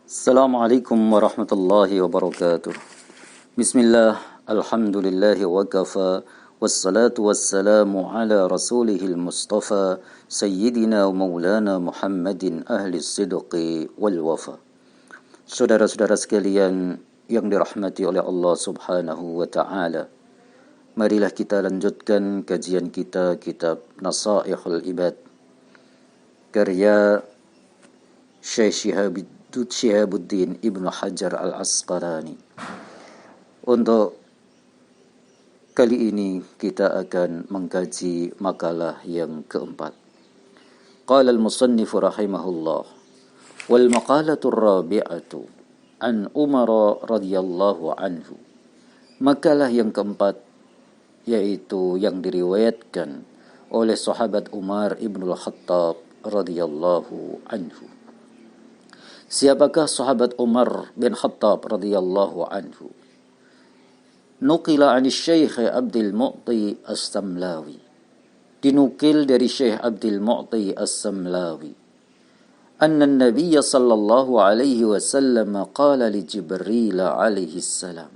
Assalamualaikum warahmatullahi wabarakatuh. Bismillah, alhamdulillah wa kafa, wassalatu wassalamu ala rasulihil mustafa, sayyidina wa maulana Muhammadin ahli sidqi wal wafa. Saudara-saudara sekalian yang dirahmati oleh Allah subhanahu wa ta'ala, marilah kita lanjutkan kajian kita kitab Nasaihul Ibad, karya Syekh Syihabuddin Ibnu Hajar Al-Asqalani. Untuk kali ini kita akan mengkaji makalah yang keempat. Qala al-musannif rahimahullah, wal maqalatu rabi'atu an Umar radhiyallahu anhu. Makalah yang keempat yaitu yang diriwayatkan oleh sahabat Umar ibn al-Khattab radhiyallahu anhu. Siapakah sahabat Umar bin Khattab radhiyallahu anhu? Nuqila 'an Syekh Abdul Mu'ti As-Samlawi. Dinukil dari Syekh Abdul Mu'ti As-Samlawi. Anna an-nabiy sallallahu alaihi wasallam qala li Jibril alaihi salam.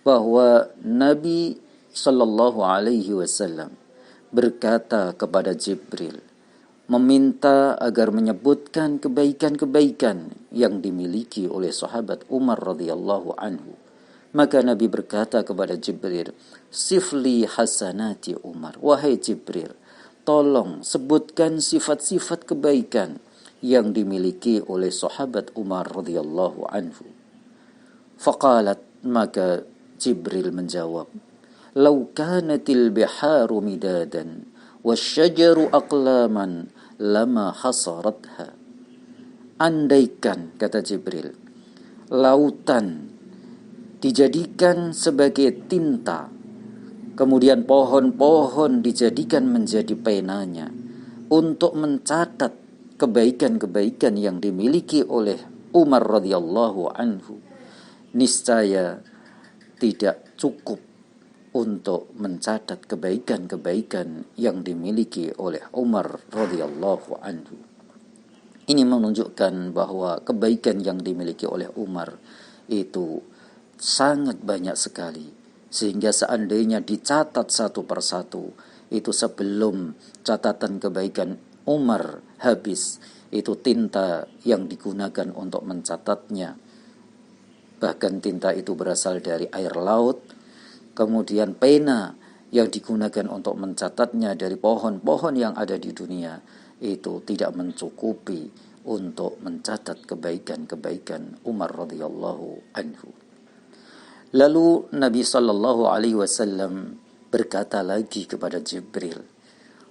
Bahwa Nabi sallallahu alaihi wasallam berkata kepada Jibril, meminta agar menyebutkan kebaikan-kebaikan yang dimiliki oleh sahabat Umar radhiyallahu anhu. Maka Nabi berkata kepada Jibril, sifli hasanati Umar. Wahai Jibril, tolong sebutkan sifat-sifat kebaikan yang dimiliki oleh sahabat Umar radhiyallahu anhu. Faqalat, maka Jibril menjawab, law kanatil biharu midadan wasyajaru aqlaman lama hasaratha. Andaikan, kata Jibril, lautan dijadikan sebagai tinta, kemudian pohon-pohon dijadikan menjadi penanya untuk mencatat kebaikan-kebaikan yang dimiliki oleh Umar radhiyallahu anhu, niscaya tidak cukup untuk mencatat kebaikan-kebaikan yang dimiliki oleh Umar radhiyallahu anhu. Ini menunjukkan bahwa kebaikan yang dimiliki oleh Umar itu sangat banyak sekali, sehingga seandainya dicatat satu persatu, itu sebelum catatan kebaikan Umar habis, itu tinta yang digunakan untuk mencatatnya, bahkan tinta itu berasal dari air laut. Kemudian pena yang digunakan untuk mencatatnya dari pohon-pohon yang ada di dunia, itu tidak mencukupi untuk mencatat kebaikan-kebaikan Umar radhiyallahu anhu. Lalu Nabi sallallahu alaihi wasallam berkata lagi kepada Jibril,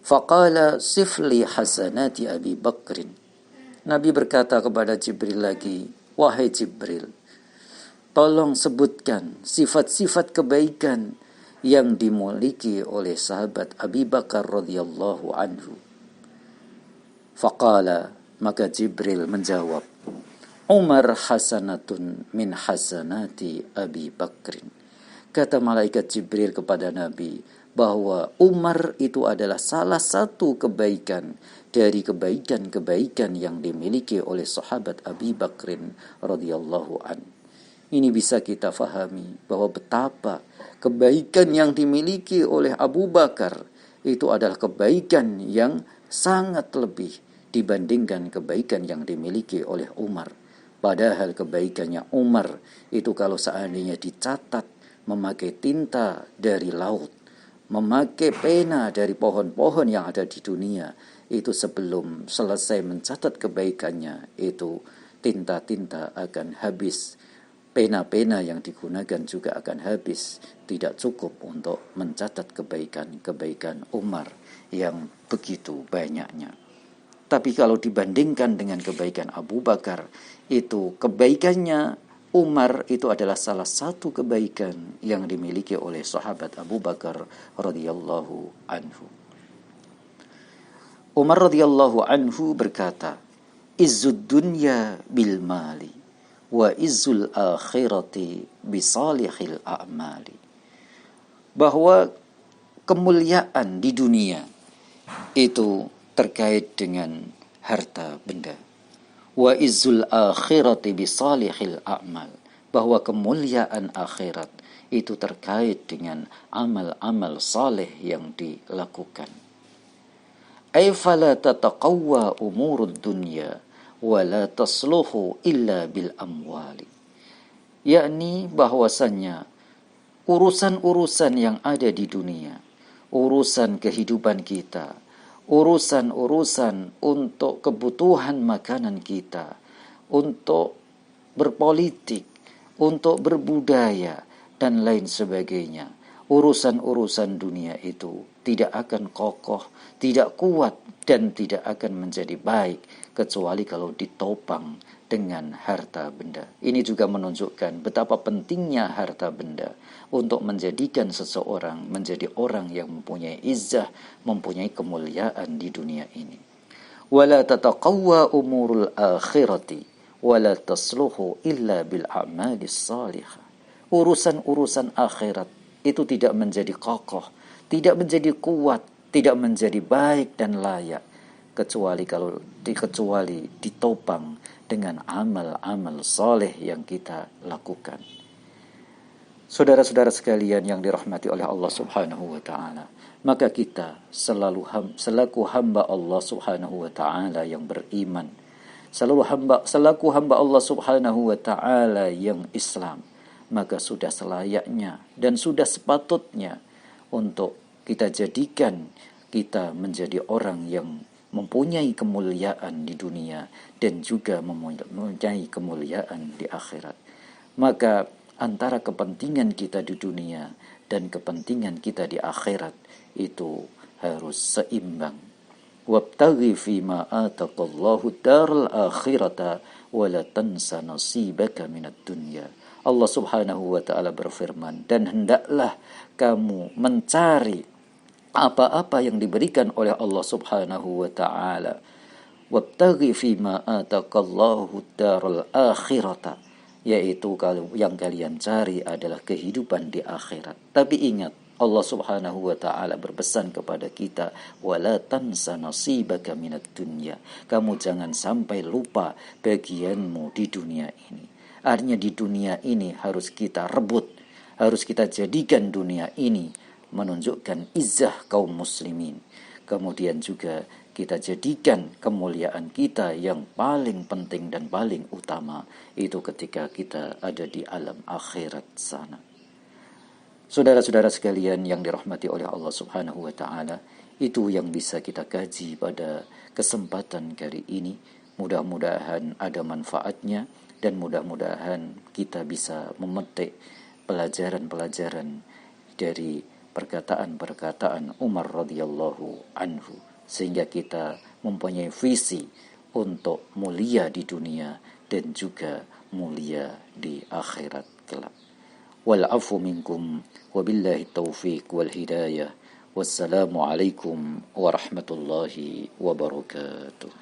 faqala sifli hasanati Abi Bakrin. Nabi berkata kepada Jibril lagi, wahai Jibril, tolong sebutkan sifat-sifat kebaikan yang dimiliki oleh sahabat Abi Bakar radhiyallahu anhu. Faqala, maka Jibril menjawab, Umar hasanatun min hasanati Abi Bakrin. Kata malaikat Jibril kepada Nabi bahwa Umar itu adalah salah satu kebaikan dari kebaikan-kebaikan yang dimiliki oleh sahabat Abi Bakrin radhiyallahu anhu. Ini bisa kita fahami bahwa betapa kebaikan yang dimiliki oleh Abu Bakar itu adalah kebaikan yang sangat lebih dibandingkan kebaikan yang dimiliki oleh Umar. Padahal kebaikannya Umar itu kalau seandainya dicatat memakai tinta dari laut, memakai pena dari pohon-pohon yang ada di dunia, itu sebelum selesai mencatat kebaikannya, itu tinta-tinta akan habis. Pena-pena yang digunakan juga akan habis, tidak cukup untuk mencatat kebaikan-kebaikan Umar yang begitu banyaknya. Tapi kalau dibandingkan dengan kebaikan Abu Bakar, itu kebaikannya Umar itu adalah salah satu kebaikan yang dimiliki oleh sahabat Abu Bakar radhiyallahu anhu. Umar radhiyallahu anhu berkata, izzud dunya bil mali wa izzul akhirati bisalihil a'mali. Bahwa kemuliaan di dunia itu terkait dengan harta benda. Wa izzul akhirati bisalihil a'mal, bahwa kemuliaan akhirat itu terkait dengan amal-amal saleh yang dilakukan. Ay fala tataqawwa umurud dunya wa la tasluhu illa bil amwali. Yakni bahwasannya urusan-urusan yang ada di dunia, urusan kehidupan kita, urusan-urusan untuk kebutuhan makanan kita, untuk berpolitik, untuk berbudaya, dan lain sebagainya. Urusan-urusan dunia itu tidak akan kokoh, tidak kuat, dan tidak akan menjadi baik kecuali kalau ditopang dengan harta benda. Ini juga menunjukkan betapa pentingnya harta benda untuk menjadikan seseorang menjadi orang yang mempunyai izzah, mempunyai kemuliaan di dunia ini. Wala tataqawwa umurul akhirati wala tasluhu illa bil a'malis salihah. Urusan-urusan akhirat itu tidak menjadi kokoh, tidak menjadi kuat, tidak menjadi baik dan layak kecuali ditopang dengan amal-amal soleh yang kita lakukan. Saudara-saudara sekalian yang dirahmati oleh Allah Subhanahu wa taala, maka kita selaku hamba Allah Subhanahu wa taala yang beriman, selaku hamba Allah Subhanahu wa taala yang Islam, maka sudah selayaknya dan sudah sepatutnya untuk kita jadikan kita menjadi orang yang mempunyai kemuliaan di dunia dan juga mempunyai kemuliaan di akhirat. Maka antara kepentingan kita di dunia dan kepentingan kita di akhirat itu harus seimbang. Wabtaghi fima ataqallahu daral akhirata wa la tansa nasibaka minad dunya. Allah Subhanahu wa taala berfirman, dan hendaklah kamu mencari apa-apa yang diberikan oleh Allah Subhanahu wa taala. Wabtaghi fima ataqallahu daral akhirata, yaitu kalau yang kalian cari adalah kehidupan di akhirat. Tapi ingat, Allah Subhanahu wa taala berpesan kepada kita, wala tansa nasibaka minad dunya. Kamu jangan sampai lupa bagianmu di dunia ini. Artinya di dunia ini harus kita rebut, harus kita jadikan dunia ini menunjukkan izzah kaum muslimin. Kemudian juga kita jadikan kemuliaan kita yang paling penting dan paling utama itu ketika kita ada di alam akhirat sana. Saudara-saudara sekalian yang dirahmati oleh Allah Subhanahu wa taala, itu yang bisa kita kaji pada kesempatan kali ini. Mudah-mudahan ada manfaatnya dan mudah-mudahan kita bisa memetik pelajaran-pelajaran dari perkataan-perkataan Umar radhiyallahu anhu, sehingga kita mempunyai visi untuk mulia di dunia dan juga mulia di akhirat kelak. Wal afu minkum wabillahi taufiq wal hidayah. Wassalamu alaikum warahmatullahi wabarakatuh.